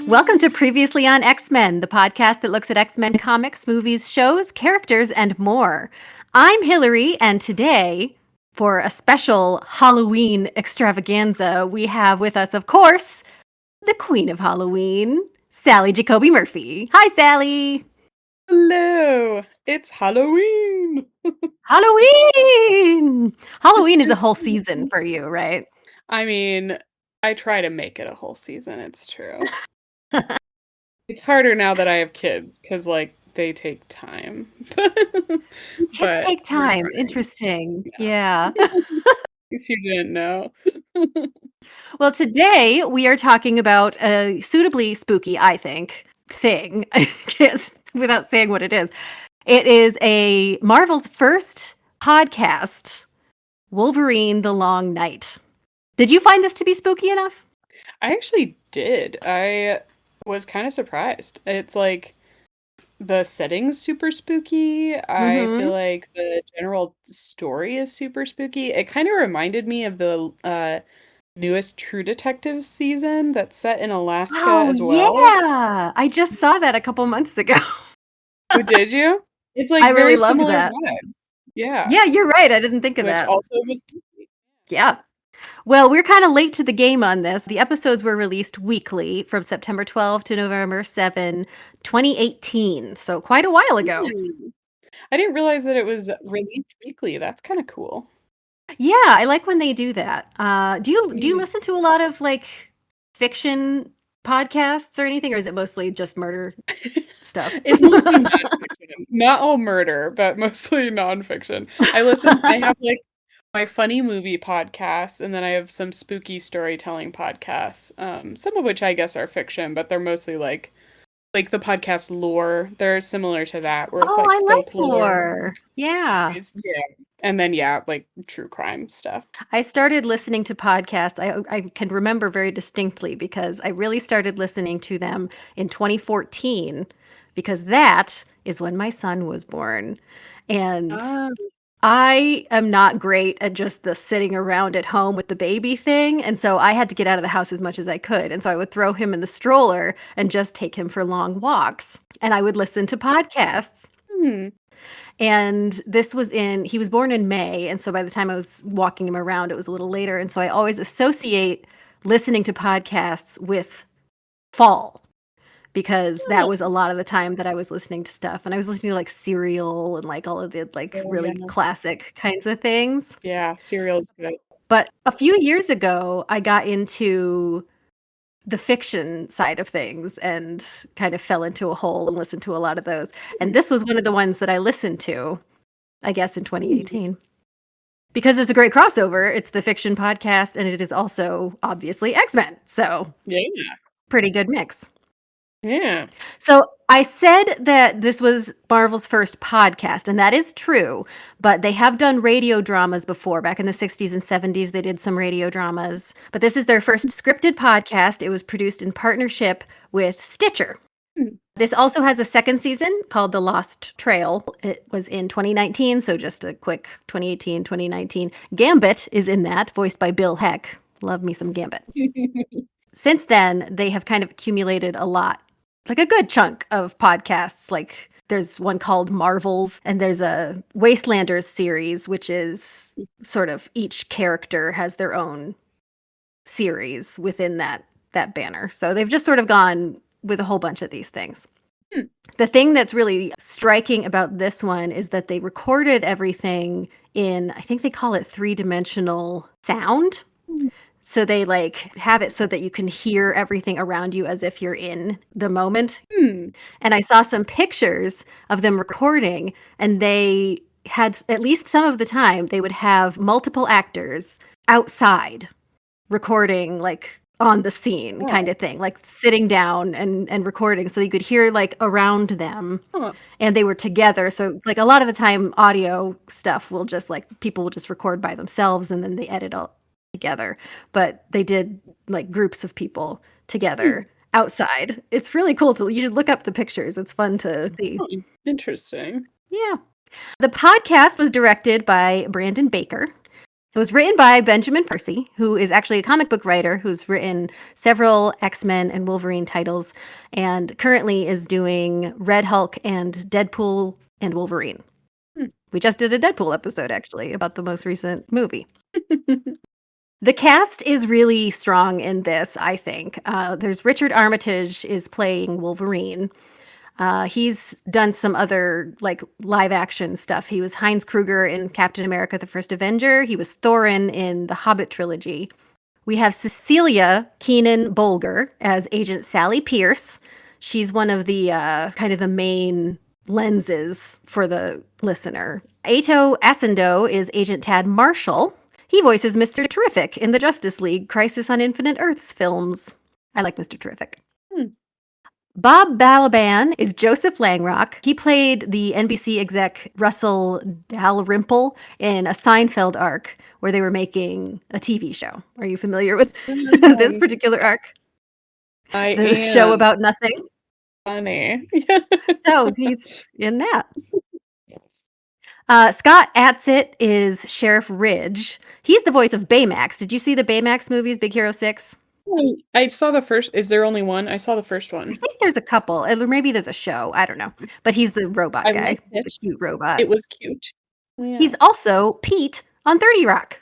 Welcome to Previously on X-Men, the podcast that looks at X-Men comics, movies, shows, characters, and more. I'm Hilary, and today, for a special Halloween extravaganza, we have with us, of course, the Queen of Halloween, Sally Jacoby Murphy. Hi, Sally! Hello! It's Halloween! Halloween! This Halloween is a is whole season for you, right? I mean, I try to make it a whole season, it's true. It's harder now that I have kids, because they take time. Kids But take we're time. trying. Interesting. Yeah. Yeah. In case you didn't know. Well, today we are talking about a suitably spooky, I think, thing. I guess without saying what it is. It is a Marvel's first podcast, Wolverine: The Long Night. Did you find this to be spooky enough? I actually did. I was kind of surprised. It's like the setting's super spooky. I Mm-hmm. feel like the general story is super spooky. It kind of reminded me of the newest True Detective season that's set in Alaska Oh as well. yeah. I just saw that a couple months ago. Oh, did you? It's like I really very loved similar that. vibes. Yeah, Yeah, you're right. I didn't think of which that. also was spooky. Yeah. Well, we're kind of late to the game on this. The episodes were released weekly from September 12 to November 7, 2018. So quite a while ago. Hmm. I didn't realize that it was released weekly. That's kind of cool. Yeah, I like when they do that. Do you Mm. listen to a lot of like fiction podcasts or anything, or is it mostly just murder stuff? It's mostly nonfiction. Not all murder, but mostly nonfiction. I have like my funny movie podcasts, and then I have some spooky storytelling podcasts. Some of which I guess are fiction, but they're mostly like the podcast Lore. They're similar to that, where it's Oh, like I like folklore. lore. Yeah. Yeah. And then yeah, like true crime stuff. I started listening to podcasts. I can remember very distinctly because I really started listening to them in 2014 because that is when my son was born. And Ah. I am not great at just the sitting around at home with the baby thing. And so I had to get out of the house as much as I could. And so I would throw him in the stroller and just take him for long walks. And I would listen to podcasts. Hmm. And he was born in May. And so by the time I was walking him around, it was a little later. And so I always associate listening to podcasts with fall because that Oh, was a lot of the time that I was listening to stuff. And I was listening to like Serial and like all of the like oh, really yeah. classic kinds of things. Yeah, cereal's good. But a few years ago, I got into the fiction side of things and kind of fell into a hole and listened to a lot of those. And this was one of the ones that I listened to, I guess, in Hmm. 2018. Because it's a great crossover. It's the fiction podcast, and it is also obviously X-Men. So, Yeah. pretty good mix. Yeah. So, I said that this was Marvel's first podcast, and that is true, but they have done radio dramas before. Back in the 60s and 70s, they did some radio dramas, but this is their first scripted podcast. It was produced in partnership with Stitcher. Hmm. This also has a second season called The Lost Trail. It was in 2019, so just a quick 2018, 2019. Gambit is in that, voiced by Bill Heck. Love me some Gambit. Since then, they have kind of accumulated a lot, like a good chunk of podcasts. Like there's one called Marvels, and there's a Wastelanders series, which is sort of each character has their own series within that banner. So they've just sort of gone with a whole bunch of these things. Hmm. The thing that's really striking about this one is that they recorded everything in, I think they call it three-dimensional sound. So they like have it so that you can hear everything around you as if you're in the moment. Hmm. And I saw some pictures of them recording, and they had, at least some of the time, they would have multiple actors outside recording, like on the scene kind Oh. of thing, like sitting down and recording so you could hear like around them, Huh. and they were together. So like a lot of the time audio stuff will just like people will just record by themselves and then they edit all together. But they did like groups of people Hmm. together outside. It's really cool to you should look up the pictures. It's fun to see. Oh, interesting. Yeah. The podcast was directed by Brandon Baker. It was written by Benjamin Percy, who is actually a comic book writer who's written several X-Men and Wolverine titles and currently is doing Red Hulk and Deadpool and Wolverine. We just did a Deadpool episode, actually, about the most recent movie. The cast is really strong in this, I think. There's Richard Armitage is playing Wolverine. He's done some other like live action stuff. He was Heinz Kruger in Captain America: The First Avenger. He was Thorin in the Hobbit trilogy. We have Cecilia Keenan Bolger as Agent Sally Pierce. She's one of the kind of the main lenses for the listener. Ato Asando is Agent Tad Marshall. He voices Mr. Terrific in the Justice League Crisis on Infinite Earths films. I like Mr. Terrific. Bob Balaban is Joseph Langrock. He played the NBC exec Russell Dalrymple in a Seinfeld arc where they were making a TV show. Are you familiar with this particular arc? I The am. show about nothing. Funny. So he's in that. Scott Adsit is Sheriff Ridge. He's the voice of Baymax. Did you see the Baymax movies, Big Hero 6? I saw the first. Is there only one? I saw the first one. I think there's a couple. Or maybe there's a show. I don't know. But he's the robot I guy, liked it. the cute robot. It was cute. Yeah. He's also Pete on 30 Rock.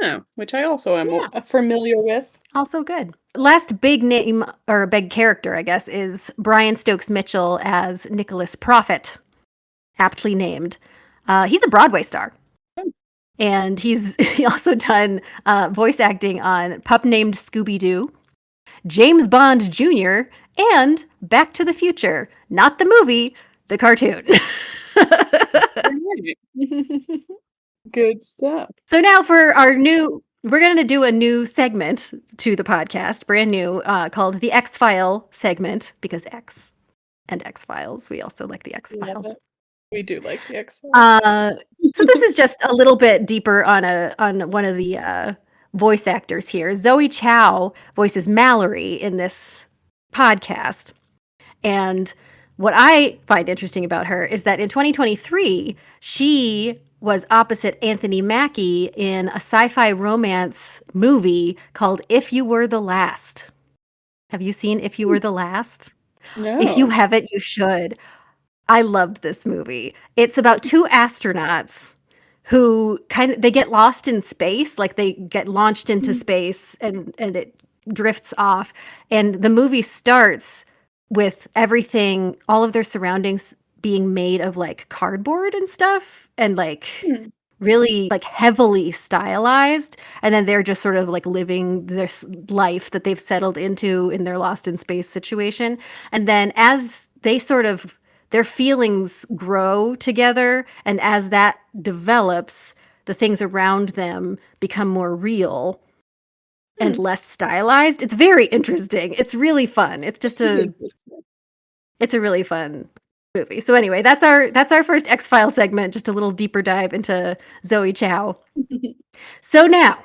Oh, which I also am familiar with. Also good. Last big name, or big character, I guess, is Brian Stokes Mitchell as Nicholas Prophet, aptly named. He's a Broadway star. And he also done voice acting on Pup Named Scooby-Doo, James Bond Jr., and Back to the Future. Not the movie, the cartoon. Good stuff. So now for we're going to do a new segment to the podcast, brand new, called the X-File segment, because X and X-Files. We also like the X-Files. We do like the X-Files. So this is just a little bit deeper on one of the voice actors here. Zoe Chow voices Mallory in this podcast. And what I find interesting about her is that in 2023, she was opposite Anthony Mackie in a sci-fi romance movie called If You Were the Last. Have you seen If You Were the Last? No. If you haven't, you should. I loved this movie. It's about two astronauts who they get lost in space, like they get launched into space and it drifts off. And the movie starts with everything, all of their surroundings being made of like cardboard and stuff and like really like heavily stylized. And then they're just sort of like living this life that they've settled into in their lost in space situation. And then as they sort of their feelings grow together, and as that develops, the things around them become more real and less stylized. It's very interesting. It's really fun. It's just it's a really fun movie. So anyway, that's our first X-File segment, just a little deeper dive into Zoe Chow. So now,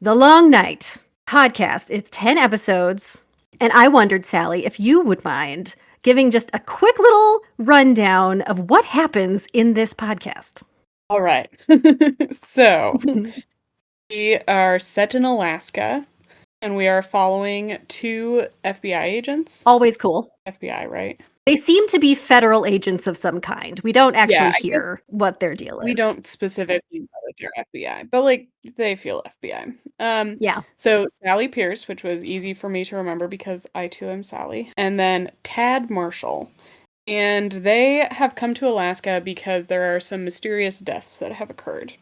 The Long Night podcast. It's 10 episodes, and I wondered, Sally, if you would mind giving just a quick little rundown of what happens in this podcast. All right. So we are set in Alaska, and we are following two FBI agents. Always cool. FBI, right? They seem to be federal agents of some kind. We don't actually hear what their deal is. We don't specifically know that they're FBI, but like they feel FBI. Yeah. So Sally Pierce, which was easy for me to remember because I too am Sally, and then Tad Marshall. And they have come to Alaska because there are some mysterious deaths that have occurred.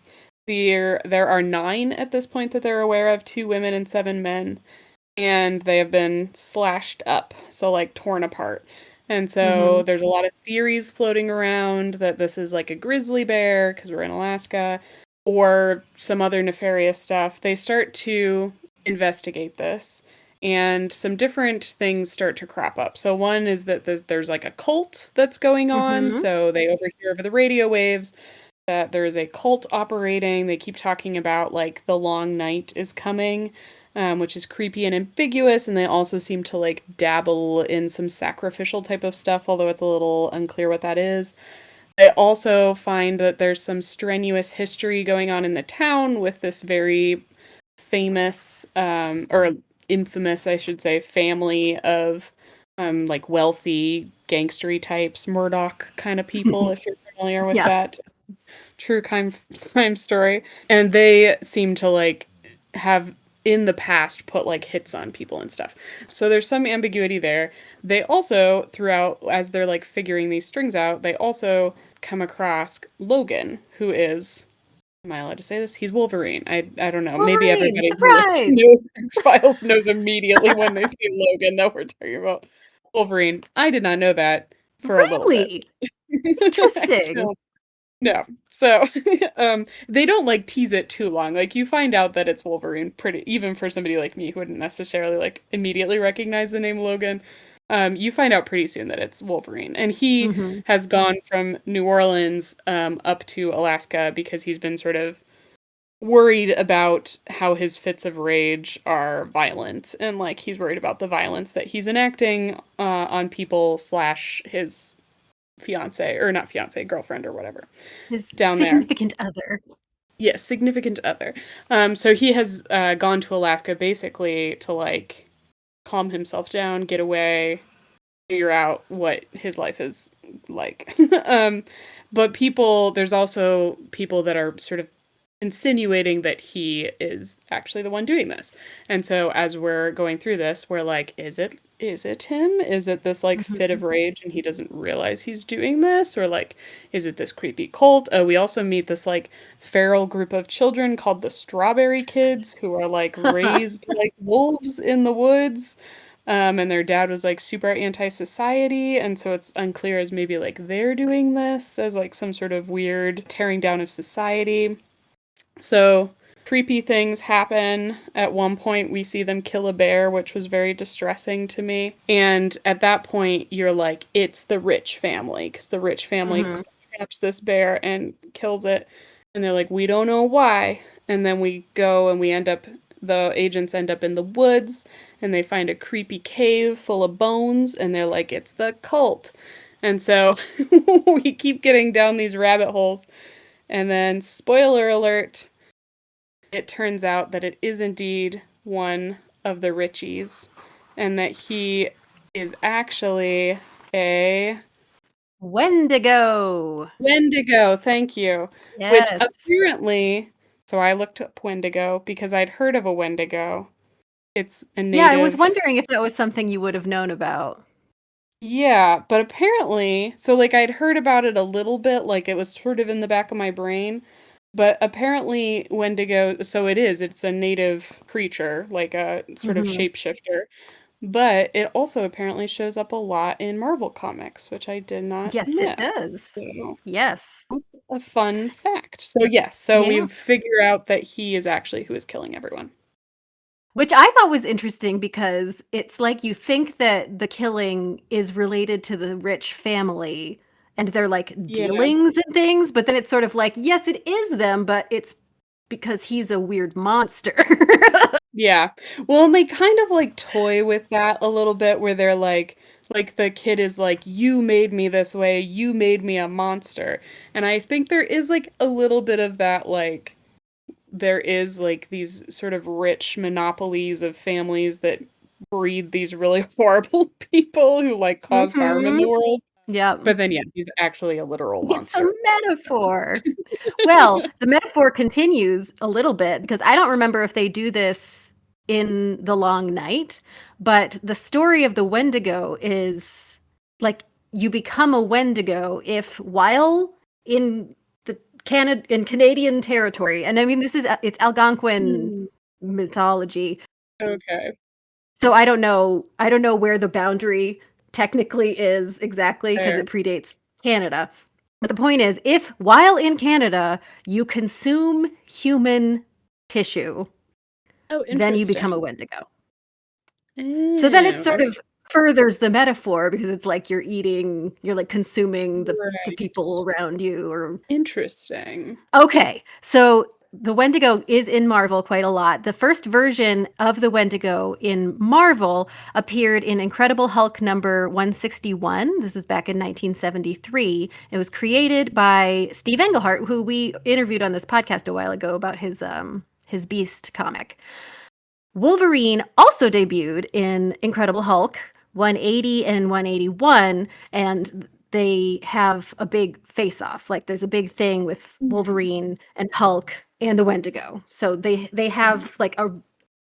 There are 9 at this point that they're aware of, 2 women and 7 men, and they have been slashed up, so like torn apart. And so there's a lot of theories floating around that this is like a grizzly bear because we're in Alaska, or some other nefarious stuff. They start to investigate this, and some different things start to crop up. So one is that there's like a cult that's going on. So they overhear over the radio waves that there is a cult operating. They keep talking about like the long night is coming, which is creepy and ambiguous. And they also seem to like dabble in some sacrificial type of stuff, although it's a little unclear what that is. I also find that there's some strenuous history going on in the town with this very famous, or infamous, I should say, family of like wealthy gangstery types, Murdoch kind of people, if you're familiar with Yeah. that true crime story. And they seem to like have in the past put like hits on people and stuff. So there's some ambiguity there. They also throughout as they're like figuring these strings out, they also come across Logan, who is, am I allowed to say this? He's Wolverine. I don't know. Maybe Wolverine, everybody who surprise! knows X-Files knows immediately when they see Logan that we're talking about Wolverine. I did not know that for a little bit. Really? Interesting. So no. So, they don't, like, tease it too long. Like, you find out that it's Wolverine pretty even for somebody like me who wouldn't necessarily, like, immediately recognize the name Logan. You find out pretty soon that it's Wolverine. And he Mhm. has gone from New Orleans, up to Alaska because he's been sort of worried about how his fits of rage are violent. And, like, he's worried about the violence that he's enacting, on people slash his fiance or not fiance, girlfriend or whatever His down there. significant other. Yes, significant other. So he has gone to Alaska basically to like calm himself down, get away, figure out what his life is like. But there's also people that are sort of insinuating that he is actually the one doing this. And so as we're going through this, we're like, is it him? Is it this like fit of Mhm. rage and he doesn't realize he's doing this? Or like, is it this creepy cult? We also meet this like feral group of children called the Strawberry Kids who are like raised like wolves in the woods. And their dad was like super anti-society, and so it's unclear as maybe like they're doing this as like some sort of weird tearing down of society. So creepy things happen. At one point, we see them kill a bear, which was very distressing to me. And at that point, you're like, it's the rich family, because the rich family Mhm. traps this bear and kills it. And they're like, we don't know why. And then we go and the agents end up in the woods and they find a creepy cave full of bones. And they're like, it's the cult. And so we keep getting down these rabbit holes. And then, spoiler alert, it turns out that it is indeed one of the Richies, and that he is actually a Wendigo. Wendigo. Thank you. Which Yes. apparently, so I looked up Wendigo because I'd heard of a Wendigo. It's a Yeah, I was native. wondering if that was something you would have known about. Yeah, but apparently, so like I'd heard about it a little bit, like it was sort of in the back of my brain, but apparently Wendigo, so it's a native creature, like a sort of Mhm. shapeshifter, but it also apparently shows up a lot in Marvel comics, which I did not Yes, it know. does. So Yes. that's a fun fact. So yes, so Yeah. we figure out that he is actually who is killing everyone. Which I thought was interesting because it's like you think that the killing is related to the rich family and their like Yeah. dealings and things, but then it's sort of like, yes, it is them, but it's because he's a weird monster. Yeah. Well, and they kind of like toy with that a little bit where they're like the kid is like, you made me this way, you made me a monster. And I think there is like a little bit of that, like, there is like these sort of rich monopolies of families that breed these really horrible people who like cause harm in Mhm. the world. Yep. But then, yeah, he's actually a literal It's a monster. metaphor. Well, the metaphor continues a little bit because I don't remember if they do this in The Long Night, but the story of the Wendigo is like you become a Wendigo if while in the in Canadian territory, and I mean this is it's Algonquin Hmm. mythology. Okay. So I don't know where the boundary technically is exactly because Fair. it predates Canada. But the point is, if while in Canada you consume human tissue, Oh, then you become a interesting. Wendigo. So then it Oh, sort of furthers the metaphor because it's like you're like consuming the right. people around you or Interesting. okay. So the Wendigo is in Marvel quite a lot. The first version of the Wendigo in Marvel appeared in Incredible Hulk number 161. This was back in 1973. It was created by Steve Englehart, who we interviewed on this podcast a while ago about his Beast comic. Wolverine also debuted in Incredible Hulk 180 and 181, and they have a big face-off. Like there's a big thing with Wolverine and Hulk and the Wendigo. So they have like a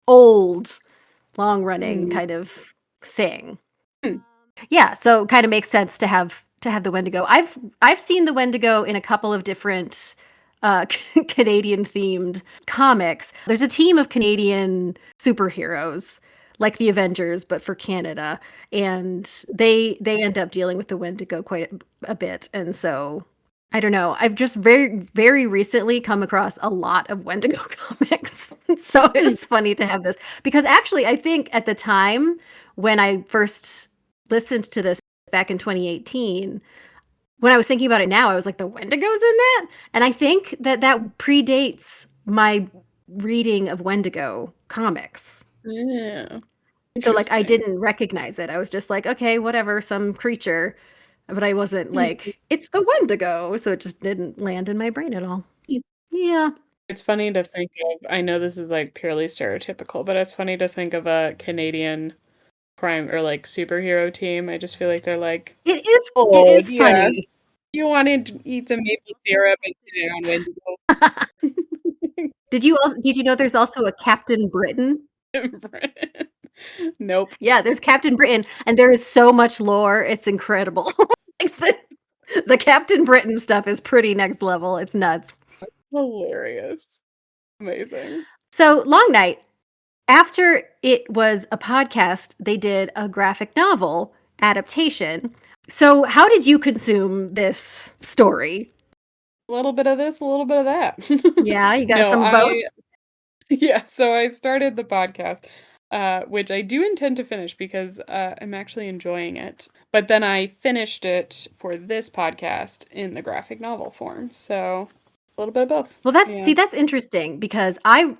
old, long-running Mm. kind of thing. Hmm. Yeah, so kind of makes sense to have the Wendigo. I've seen the Wendigo in a couple of different Canadian themed comics. There's a team of Canadian superheroes like the Avengers, but for Canada, and they end up dealing with the Wendigo quite a bit. And so I don't know. I've just very recently come across a lot of Wendigo comics, so Hmm. it's funny to have this because actually I think at the time when I first listened to this back in 2018, when I was thinking about it now, I was like, the Wendigo's in that? And I think that predates my reading of Wendigo comics. Yeah. So, like, I Interesting. didn't recognize it. I was just like, okay, whatever, some creature. But I wasn't Mhm. like, it's the Wendigo. So it just didn't land in my brain at all. Yeah. It's funny to think of, I know this is like purely stereotypical, but it's funny to think of a Canadian crime or like superhero team. I just feel like they're like, It oh, is yeah, funny. you wanted to eat some maple syrup and sit down Did you know there's also a Captain Britain? Wendigo. Nope. Yeah, there's Captain Britain, and there is so much lore. It's incredible. Like the Captain Britain stuff is pretty next level. It's nuts. That's hilarious. Amazing. So, Long Night, after it was a podcast, they did a graphic novel adaptation. So, how did you consume this story? A little bit of this, a little bit of that. Yeah, you got No, some of both? yeah, so I started the podcast, which I do intend to finish because I'm actually enjoying it. But then I finished it for this podcast in the graphic novel form. So a little bit of both. Well, Yeah. that's interesting because I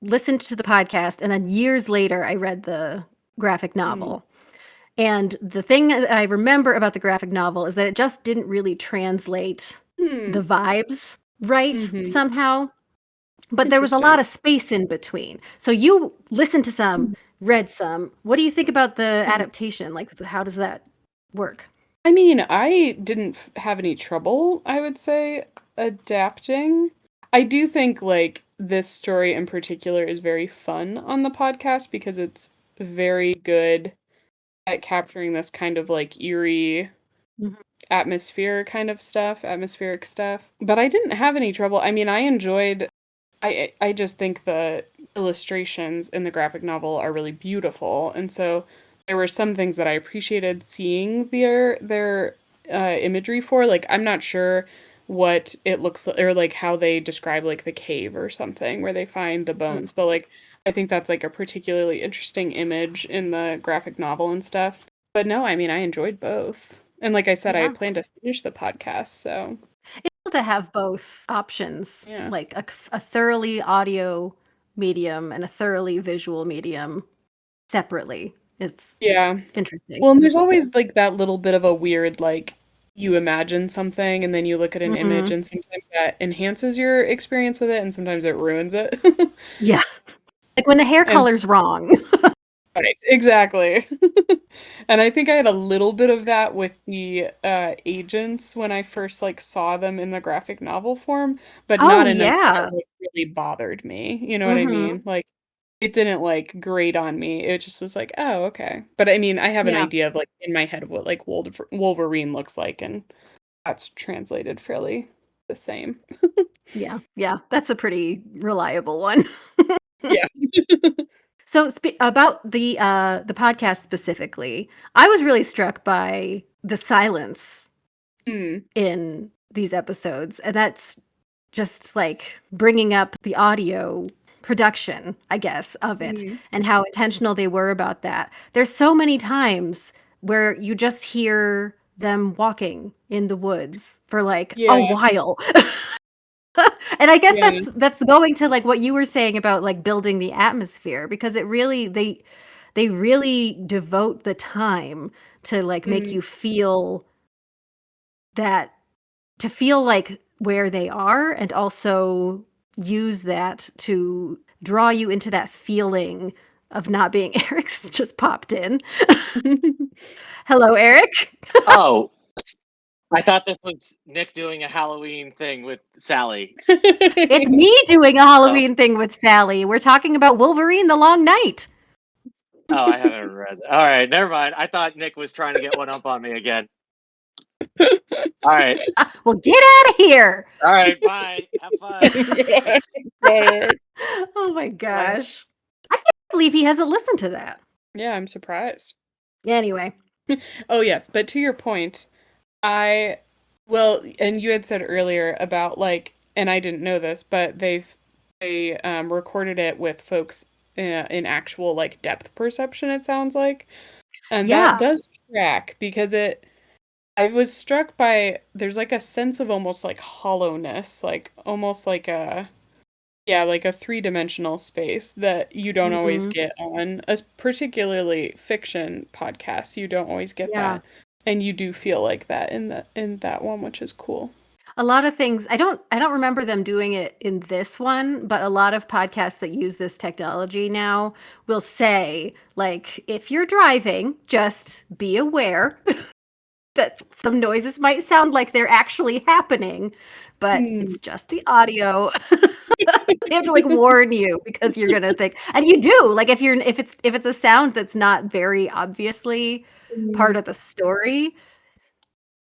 listened to the podcast and then years later I read the graphic Mm. novel. And the thing that I remember about the graphic novel is that it just didn't really translate Hmm. the vibes right Mm-hmm. somehow. But there was a lot Interesting. of space in between. So you listened to some, Mm. read some. What do you think about the Mm. adaptation? Like, how does that work? I mean, I didn't have any trouble, I would say, adapting. I do think like this story in particular is very fun on the podcast because it's very good at capturing this kind of like eerie Mhm. atmospheric stuff. But I didn't have any trouble. I mean, I enjoyed I just think the illustrations in the graphic novel are really beautiful. And so there were some things that I appreciated seeing their imagery for. Like I'm not sure what it looks like or like how they describe like the cave or something where they find the bones, but like I think that's like a particularly interesting image in the graphic novel and stuff. But no, I mean, I enjoyed both. And like I said, I Yeah. plan to finish the podcast, so It's cool to have both options, yeah. like a thoroughly audio medium and a thoroughly visual medium separately. It's Yeah. interesting. Well, and there's always like that little bit of a weird like you imagine something and then you look at an image Hmm. and sometimes that enhances your experience with it and sometimes it ruins it. Yeah. Like when the hair And color's wrong. right, exactly. And I think I had a little bit of that with the agents when I first like saw them in the graphic novel form, but Oh, not in a way that yeah. like really bothered me. You know what I Hmm. mean? Like it didn't like grate on me. It just was like, oh, okay. But I mean, I have an Yeah. idea of like in my head of what like Wolverine looks like, and that's translated fairly the same. Yeah. Yeah. That's a pretty reliable one. Yeah. So about the podcast specifically, I was really struck by the silence Mm, in these episodes, and that's just like bringing up the audio production, I guess, of it mm, and how intentional they were about that. There's so many times where you just hear them walking in the woods for like a yeah. while. And I guess Yeah. that's going to like what you were saying about like building the atmosphere, because it really they really devote the time to like make Mm. you feel that, to feel like where they are, and also use that to draw you into that feeling of not being Eric's just popped in. Hello, Eric. Oh, I thought this was Nick doing a Halloween thing with Sally. It's me doing a Oh, Halloween thing with Sally. We're talking about Wolverine: The Long Night. oh, I haven't read. All right, never mind. I thought Nick was trying to get one up on me again. All right, Well, get out of here. all right. Bye. Have fun. Bye. Oh my Bye. gosh. I can't believe he hasn't listened to that. Yeah, I'm surprised. Anyway. Oh, yes, but to your point, I well, and you had said earlier about like, and I didn't know this, but they recorded it with folks in actual like depth perception, it sounds like. And that Yeah. does track because I was struck by there's like a sense of almost like hollowness, like almost like a yeah, like a three-dimensional space that you don't always Hmm. get on a particularly fiction podcast. You don't always get Yeah. that. And you do feel like that in that one, which is cool. A lot of things, I don't remember them doing it in this one, but a lot of podcasts that use this technology now will say like, if you're driving, just be aware that some noises might sound like they're actually happening, but Hmm. it's just the audio. They have to like warn you, because you're gonna think, and you do, like if it's a sound that's not very obviously part Mm. of the story,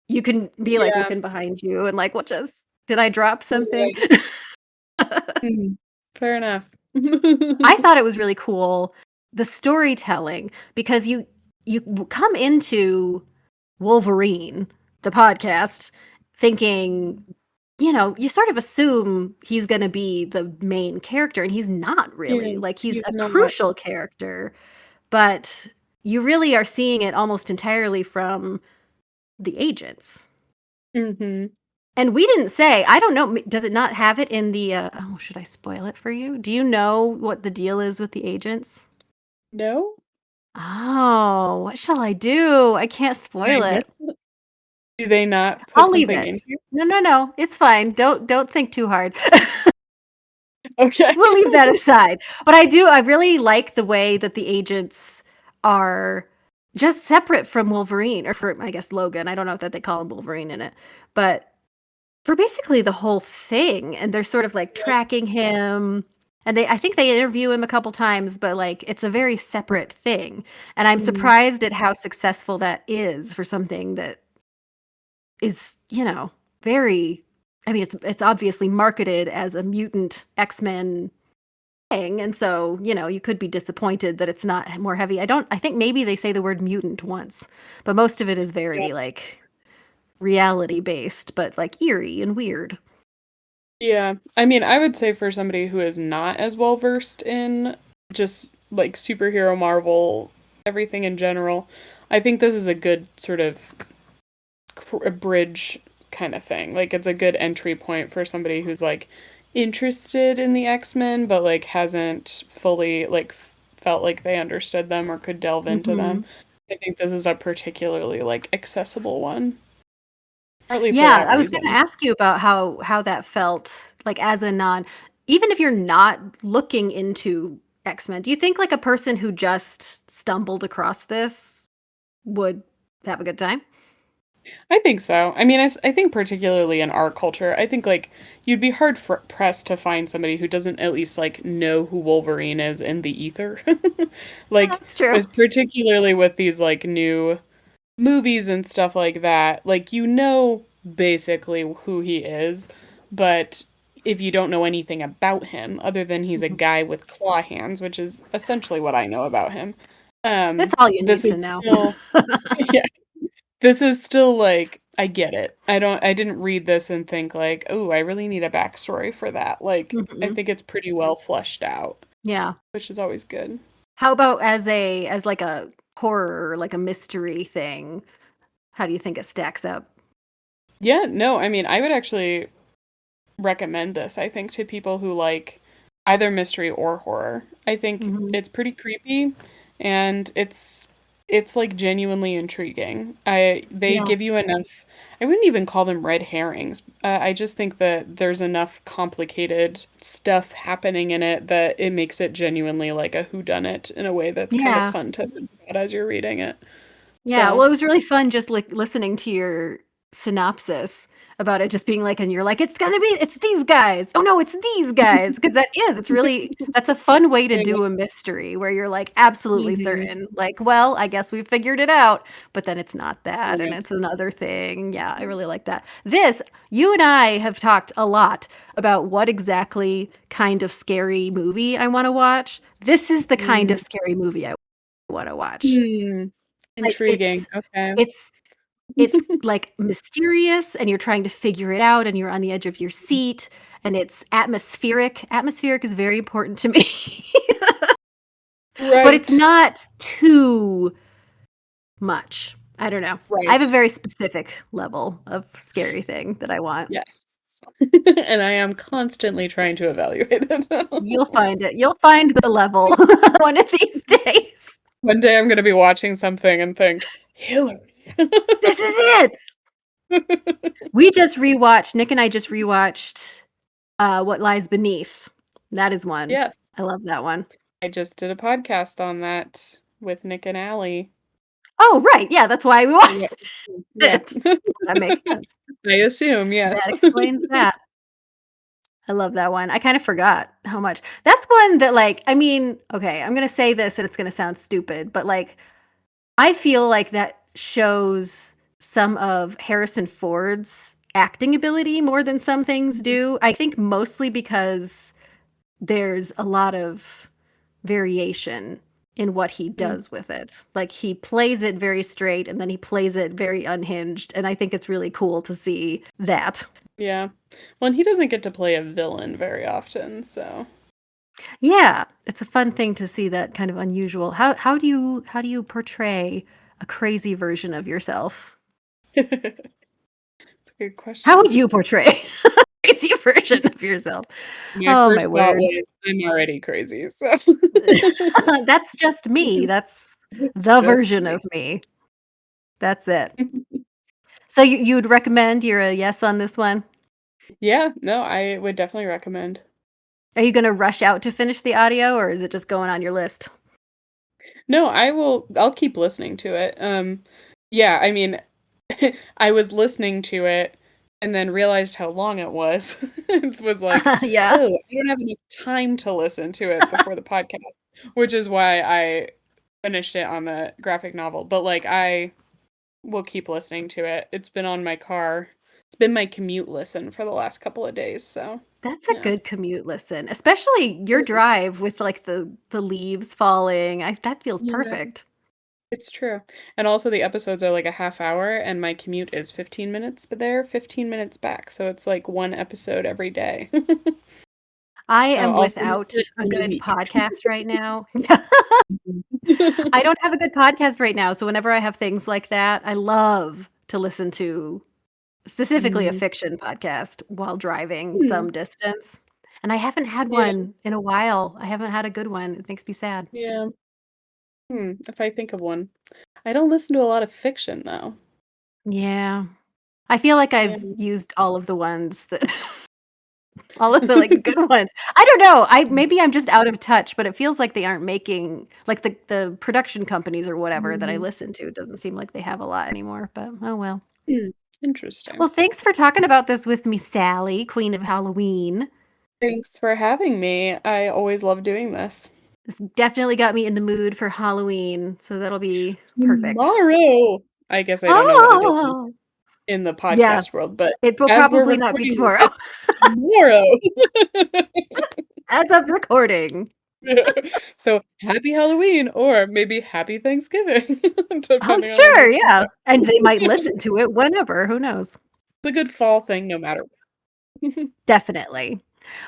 you can be like Yeah, looking behind you and like, what just did I drop you're something? right. Mm. Fair enough. I thought it was really cool, the storytelling, because you come into Wolverine, the podcast, thinking, you sort of assume he's going to be the main character, and he's not really. Yeah, Like, he's he's a not. crucial character, but you really are seeing it almost entirely from the agents. Hmm. And we didn't say, I don't know, does it not have it in the oh, should I spoil it for you? Do you know what the deal is with the agents? No? Oh, what shall I do? I can't Did I spoil it. miss it? Do they not put I'll leave something it. in here? No, no, no. It's fine. Don't think too hard. Okay. We'll leave that aside. But I really like the way that the agents are just separate from Wolverine, or for I guess Logan. I don't know that they call him Wolverine in it. But for basically the whole thing, and they're sort of like Yep. tracking him, and I think they interview him a couple times, but like it's a very separate thing. And I'm Mm. surprised at how successful that is for something that is, very, I mean, it's obviously marketed as a mutant X-Men thing, and so, you could be disappointed that it's not more heavy. I think maybe they say the word mutant once, but most of it is Yeah. very like reality based, but like eerie and weird. Yeah. I mean, I would say for somebody who is not as well versed in just like superhero Marvel, everything in general, I think this is a good sort of a bridge kind of thing. Like it's a good entry point for somebody who's like interested in the X-Men but like hasn't fully like felt like they understood them or could delve into them. Mhm. I think this is a particularly like accessible one. Partly for Yeah, that I was gonna reason. ask you about how that felt, like, as a non, even if you're not looking into X-Men, do you think, like, a person who just stumbled across this would have a good time? I think so. I mean, I think particularly in our culture, I think like you'd be hard pressed to find somebody who doesn't at least like know who Wolverine is in the ether. Yeah, Like, that's true. as particularly with these like new movies and stuff like that, like you know basically who he is, but if you don't know anything about him other than he's a Mhm. guy with claw hands, which is essentially what I know about him, That's all you this need to is know. still yeah, this is still like I get it. I didn't read this and think like, "Oh, I really need a backstory for that." Like, I Mhm. think it's pretty well fleshed out, Yeah. which is always good. How about as like a horror, like a mystery thing? How do you think it stacks up? Yeah, no, I mean, I would actually recommend this, I think, to people who like either mystery or horror. I think Mhm. it's pretty creepy and it's like genuinely intriguing. They Yeah. give you enough, I wouldn't even call them red herrings. I just think that there's enough complicated stuff happening in it that it makes it genuinely like a whodunit in a way that's kind of Yeah. fun to think about as you're reading it. Yeah, well, So, it was really fun just, like, listening to your synopsis about it just being like and you're like, it's these guys. Oh, no, it's these guys. Because it's really that's a fun way to yeah. do a mystery where you're, like, absolutely Mhm. certain, like, "Well, I guess we figured it out," but then it's not that, and Yeah. it's another thing. Yeah, I really like that. You and I have talked a lot about what exactly kind of scary movie I wanna watch. This is the kind of Mm. scary movie I wanna watch. Hmm. Like, Intriguing. Okay. it's it's, like, mysterious, and you're trying to figure it out, and you're on the edge of your seat, and it's atmospheric. Atmospheric is very important to me. But it's Right. not too much. I don't know. I have a Right. very specific level of scary thing that I want. Yes. And I am constantly trying to evaluate it. You'll find it. You'll find the level one of these days. One day I'm gonna be watching something and think, "Hilary." This is it! Nick and I just rewatched, What Lies Beneath. That is one. Yes. I love that one. I just did a podcast on that with Nick and Allie. Oh, right, yeah, that's why we Yeah. watched Yeah. it. That makes sense. I assume, That yes. explains that. I love that one. I kind of forgot how much. That's one that, like, I mean, okay, I'm gonna say this and it's gonna sound stupid, but, like, I feel like that shows some of Harrison Ford's acting ability more than some things do. I think mostly because there's a lot of variation in what he Mm, does with it. Like, he plays it very straight and then he plays it very unhinged, and I think it's really cool to see that. yeah. Well, and he doesn't get to play a villain very often, so Yeah, it's a fun thing to see that kind of unusual. How do you portray a crazy version of yourself? it's a good How would question. you portray a crazy version of yourself? My Oh my first thought word. was, "I'm already crazy," so That's just me. That's the just version me. of me. That's it. So you'd recommend you're a yes on this one? Yeah, no, I would definitely recommend. Are you gonna rush out to finish the audio, or is it just going on your list? No, I'll keep listening to it. Yeah, I mean, I was listening to it and then realized how long it was. It was like, Yeah. "Oh, I don't have enough time to listen to it before the podcast," which is why I finished it on the graphic novel, but, like, I will keep listening to it. It's been on my car. It's been my commute listen for the last couple of days, so, That's a yeah. good commute listen, especially your It is. drive with, like, the leaves falling. I That feels Yeah. perfect. It's true. And also the episodes are like a half hour and my commute is 15 minutes, but they're 15 minutes back. So it's like one episode every day. I So am I'll finish without it a in a good week. podcast right now. I don't have a good podcast right now, so whenever I have things like that, I love to listen to specifically a Mhm. fiction podcast while driving Hmm. some distance, and I haven't had Yeah, one in a while. I haven't had a good one. It makes me sad. yeah. If I think of one. I don't listen to a lot of fiction though. Yeah. I feel like Yeah. I've used all of the ones that all of the, like, good ones. I don't know. I Maybe I'm just out of touch, but it feels like they aren't making like, the production companies or whatever that I Mhm. listen to, it doesn't seem like they have a lot anymore, but oh well. Hmm. Well, Interesting. thanks for talking about this with me, Sally, Queen of Halloween. Thanks for having me. I always love doing this. This definitely got me in the mood for Halloween, so that'll be perfect. Tomorrow. I guess I don't know what it is Oh! in the Yeah, podcast world, but it will as we're probably not be recording this, tomorrow it's tomorrow. as of recording. So, happy Halloween or maybe happy Thanksgiving, Oh, depending on when sure, this comes yeah, out. and they might listen to it whenever, who knows? It's a good fall thing no matter what. Definitely.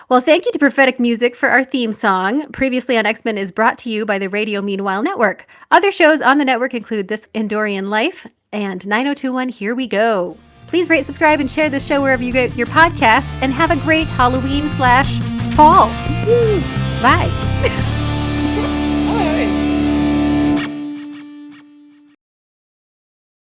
Well, thank you to Prophetic Music for our theme song. Previously on X-Men is brought to you by the Radio Meanwhile Network. Other shows on the network include This Endorian Life and 9021 Here We Go. Please rate, subscribe, and share this show wherever you get your podcasts. And have a great Halloween/fall. Bye.